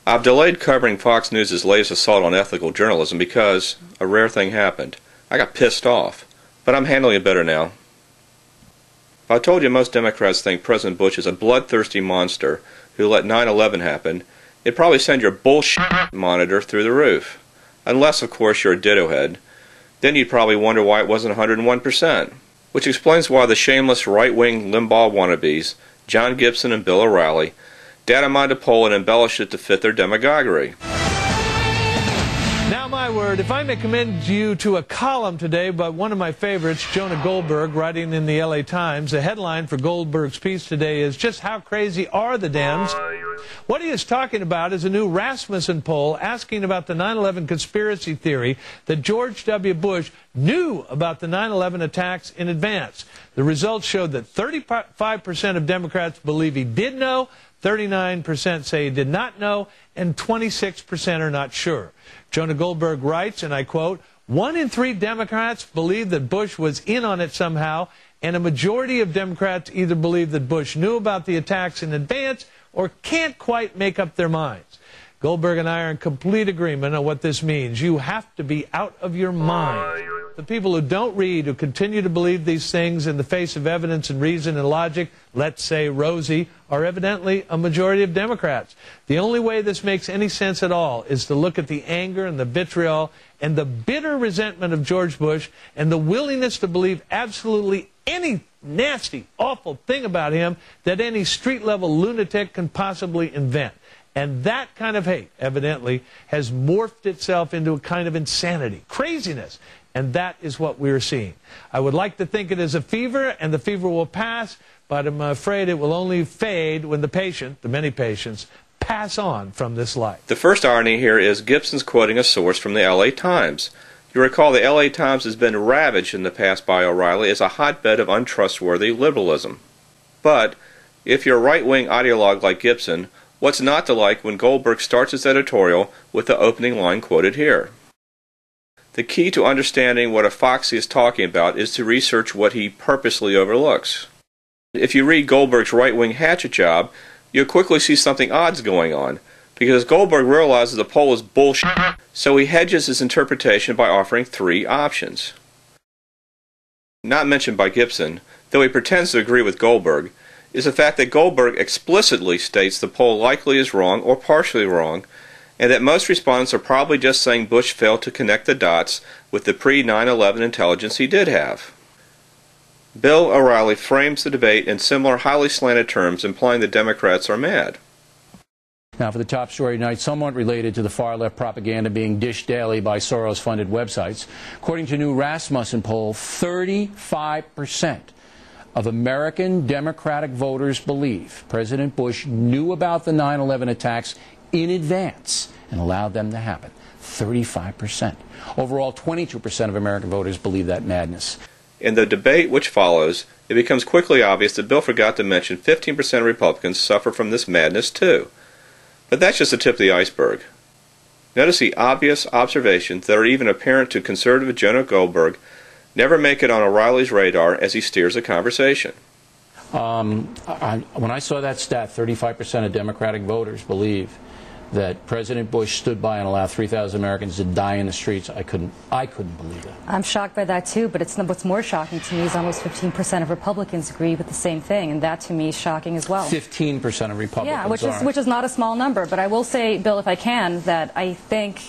I've delayed covering Fox News' latest assault on ethical journalism because a rare thing happened. I got pissed off, but I'm handling it better now. If I told you most Democrats think President Bush is a bloodthirsty monster who let 9/11 happen, it'd probably send your bullshit monitor through the roof. Unless, of course, you're a ditto head. Then you'd probably wonder why it wasn't 101%. Which explains why the shameless right-wing Limbaugh wannabes, John Gibson and Bill O'Reilly, data mined a poll and embellished it to fit their demagoguery. Now, my word, if I may commend you to a column today by one of my favorites, Jonah Goldberg, writing in the LA Times. The headline for Goldberg's piece today is, "Just How Crazy Are the Dems?" What he is talking about is a new Rasmussen poll asking about the 9/11 conspiracy theory that George W. Bush knew about the 9/11 attacks in advance. The results showed that 35% of Democrats believe he did know, 39% say he did not know, and 26% are not sure. Jonah Goldberg writes, and I quote, "1 in 3 Democrats believe that Bush was in on it somehow, and a majority of Democrats either believe that Bush knew about the attacks in advance or can't quite make up their minds." Goldberg and I are in complete agreement on what this means. You have to be out of your mind. The people who don't read, who continue to believe these things in the face of evidence and reason and logic, let's say rosy, are evidently a majority of Democrats. The only way this makes any sense at all is to look at the anger and the vitriol and the bitter resentment of George Bush and the willingness to believe absolutely any nasty, awful thing about him that any street-level lunatic can possibly invent. And that kind of hate, evidently, has morphed itself into a kind of insanity, craziness. And that is what we're seeing. I would like to think it is a fever, and the fever will pass, but I'm afraid it will only fade when the patient, the many patients, pass on from this life. The first irony here is Gibson's quoting a source from the LA Times. You recall the LA Times has been ravaged in the past by O'Reilly as a hotbed of untrustworthy liberalism. But if you're a right-wing ideologue like Gibson, what's not to like when Goldberg starts his editorial with the opening line quoted here? The key to understanding what a foxy is talking about is to research what he purposely overlooks. If you read Goldberg's right-wing hatchet job, you'll quickly see something odd's going on, because Goldberg realizes the poll is bullshit, so he hedges his interpretation by offering 3 options. Not mentioned by Gibson, though he pretends to agree with Goldberg, is the fact that Goldberg explicitly states the poll likely is wrong or partially wrong, and that most respondents are probably just saying Bush failed to connect the dots with the pre-9/11 intelligence he did have. Bill O'Reilly frames the debate in similar highly slanted terms, implying the Democrats are mad. Now for the top story tonight, somewhat related to the far-left propaganda being dished daily by Soros-funded websites. According to a new Rasmussen poll, 35% of American Democratic voters believe President Bush knew about the 9/11 attacks in advance and allowed them to happen. 35%. Overall, 22% of American voters believe that madness. In the debate which follows, it becomes quickly obvious that Bill forgot to mention 15% of Republicans suffer from this madness too. But that's just the tip of the iceberg. Notice the obvious observations that are even apparent to conservative Jonah Goldberg never make it on O'Reilly's radar as he steers the conversation. When I saw that stat, 35% of Democratic voters believe that President Bush stood by and allowed 3,000 Americans to die in the streets, I couldn't believe that. I'm shocked by that too, but what's more shocking to me is almost 15% of Republicans agree with the same thing, and that to me is shocking as well. 15% of Republicans. Yeah, which is not a small number, but I will say, Bill, if I can, that I think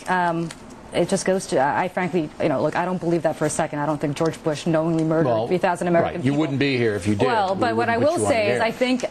it just goes to, I frankly, look, I don't believe that for a second. I don't think George Bush knowingly murdered 3,000 American people. You wouldn't be here if you did. Well, but what I will say is I think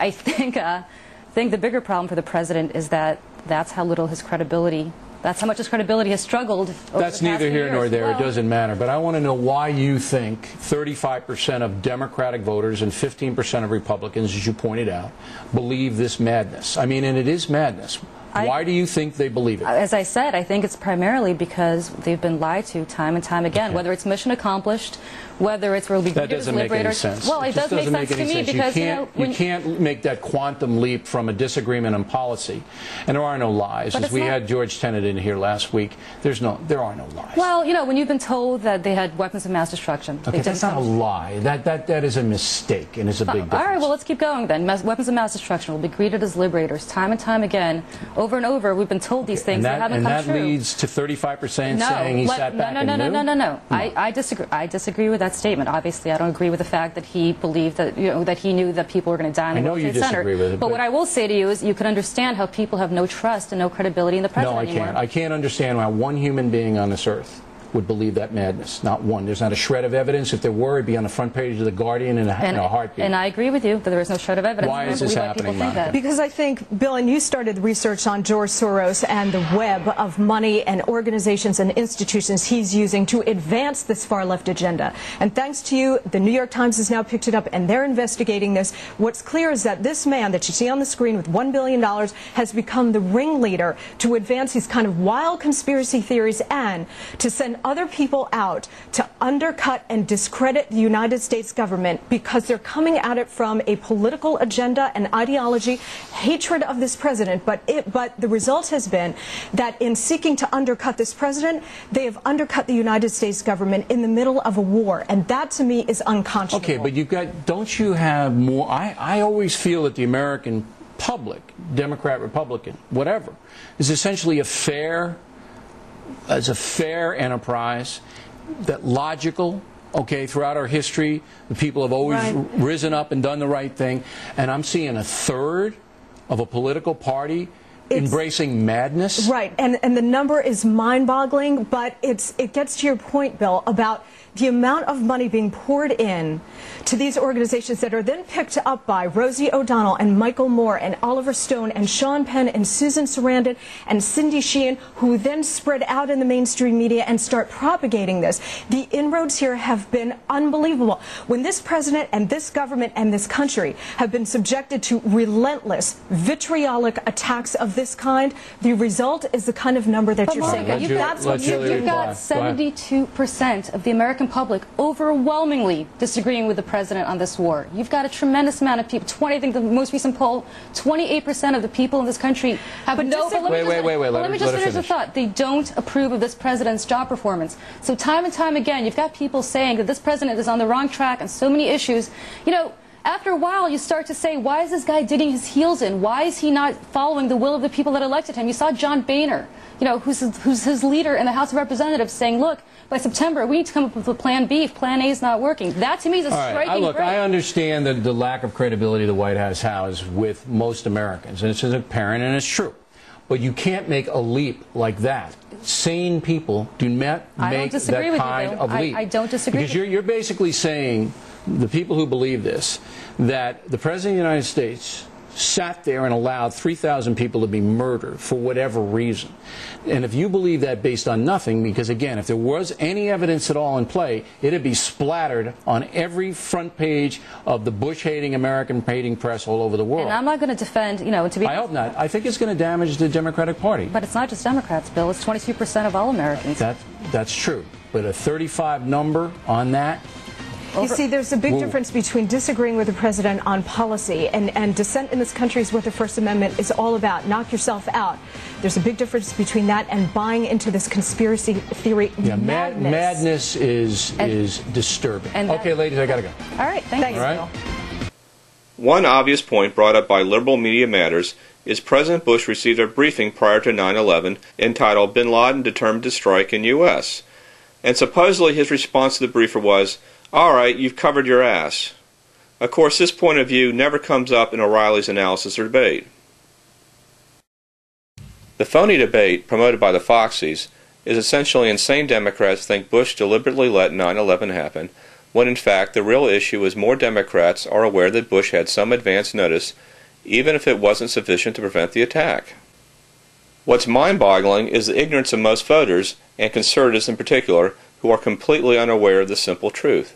the bigger problem for the president is that that's how little his credibility, that's how much his credibility has struggled over the past That's neither here years. nor there. It doesn't matter. But I want to know why you think 35% of Democratic voters and 15% of Republicans, as you pointed out, believe this madness. I mean, and it is madness. Why do you think they believe it? As I said, I think it's primarily because they've been lied to time and time again, whether it's mission accomplished, whether it's really that doesn't make any sense. Well, it does make sense to me because you can't make that quantum leap from a disagreement on policy, and there are no lies. As we had George Tenet in here last week, there are no lies. Well, when you've been told that they had weapons of mass destruction, okay, that's not a lie. That is a mistake, and it's a big difference. All right, well, let's keep going then. Weapons of mass destruction will be greeted as liberators time and time again Over and over, we've been told these things that haven't come true. And that leads to 35% saying he sat back and knew? No. I disagree. I disagree with that statement. Obviously, I don't agree with the fact that he believed that, that he knew that people were going to die in the World Trade Center. I know you disagree with it. But what I will say to you is you can understand how people have no trust and no credibility in the president anymore. No, I can't. I can't understand why one human being on this earth would believe that madness. Not one. There's not a shred of evidence. If there were, it'd be on the front page of The Guardian in a heartbeat. And I agree with you that there is no shred of evidence. Why is this happening, Monica? Because I think, Bill, and you started the research on George Soros and the web of money and organizations and institutions he's using to advance this far-left agenda. And thanks to you, the New York Times has now picked it up, and they're investigating this. What's clear is that this man that you see on the screen with $1 billion has become the ringleader to advance these kind of wild conspiracy theories and to send other people out to undercut and discredit the United States government because they're coming at it from a political agenda and ideology, hatred of this president. But the result has been that in seeking to undercut this president, they have undercut the United States government in the middle of a war. And that, to me, is unconscionable. Okay, but don't you have more? I always feel that the American public, Democrat, Republican, whatever, is essentially a fair enterprise, that logical, throughout our history, the people have always risen up and done the right thing. And I'm seeing a third of a political party embracing madness. Right, and the number is mind-boggling, but it gets to your point, Bill, about the amount of money being poured in to these organizations that are then picked up by Rosie O'Donnell and Michael Moore and Oliver Stone and Sean Penn and Susan Sarandon and Cindy Sheehan, who then spread out in the mainstream media and start propagating this. The inroads here have been unbelievable. When this president and this government and this country have been subjected to relentless, vitriolic attacks of this kind, the result is the kind of number that you're saying. You've got 72% of the American public overwhelmingly disagreeing with the president on this war. You've got a tremendous amount of people. I think the most recent poll, 28% of the people in this country have Wait. Let me just finish the thought. They don't approve of this president's job performance. So time and time again, you've got people saying that this president is on the wrong track on so many issues. After a while, you start to say, why is this guy digging his heels in? Why is he not following the will of the people that elected him? You saw John Boehner, who's his leader in the House of Representatives, saying, look, by September, we need to come up with a plan B if plan A is not working. That, to me, is a striking break. I understand the lack of credibility the White House has with most Americans, and it's apparent and it's true. But you can't make a leap like that. Sane people do not make that kind of leap. I don't disagree with you. Because you're basically saying, the people who believe this, that the President of the United States sat there and allowed 3,000 people to be murdered for whatever reason. And if you believe that based on nothing, because again, if there was any evidence at all in play, it'd be splattered on every front page of the Bush-hating, American-hating press all over the world. And I'm not going to defend, to be... I hope not. I think it's going to damage the Democratic Party. But it's not just Democrats, Bill. It's 22% of all Americans. That's true. But a 35 number on that... You see, there's a big difference between disagreeing with the president on policy and dissent in this country is what the First Amendment is all about. Knock yourself out. There's a big difference between that and buying into this conspiracy theory madness. Madness is disturbing. Okay, ladies, I got to go. All right, thanks. All right. One obvious point brought up by Liberal Media Matters is President Bush received a briefing prior to 9/11 entitled Bin Laden Determined to Strike in U.S. And supposedly his response to the briefer was, all right, you've covered your ass. Of course, this point of view never comes up in O'Reilly's analysis or debate. The phony debate promoted by the Foxies is essentially insane Democrats think Bush deliberately let 9/11 happen, when in fact the real issue is more Democrats are aware that Bush had some advance notice, even if it wasn't sufficient to prevent the attack. What's mind-boggling is the ignorance of most voters, and conservatives in particular, who are completely unaware of the simple truth.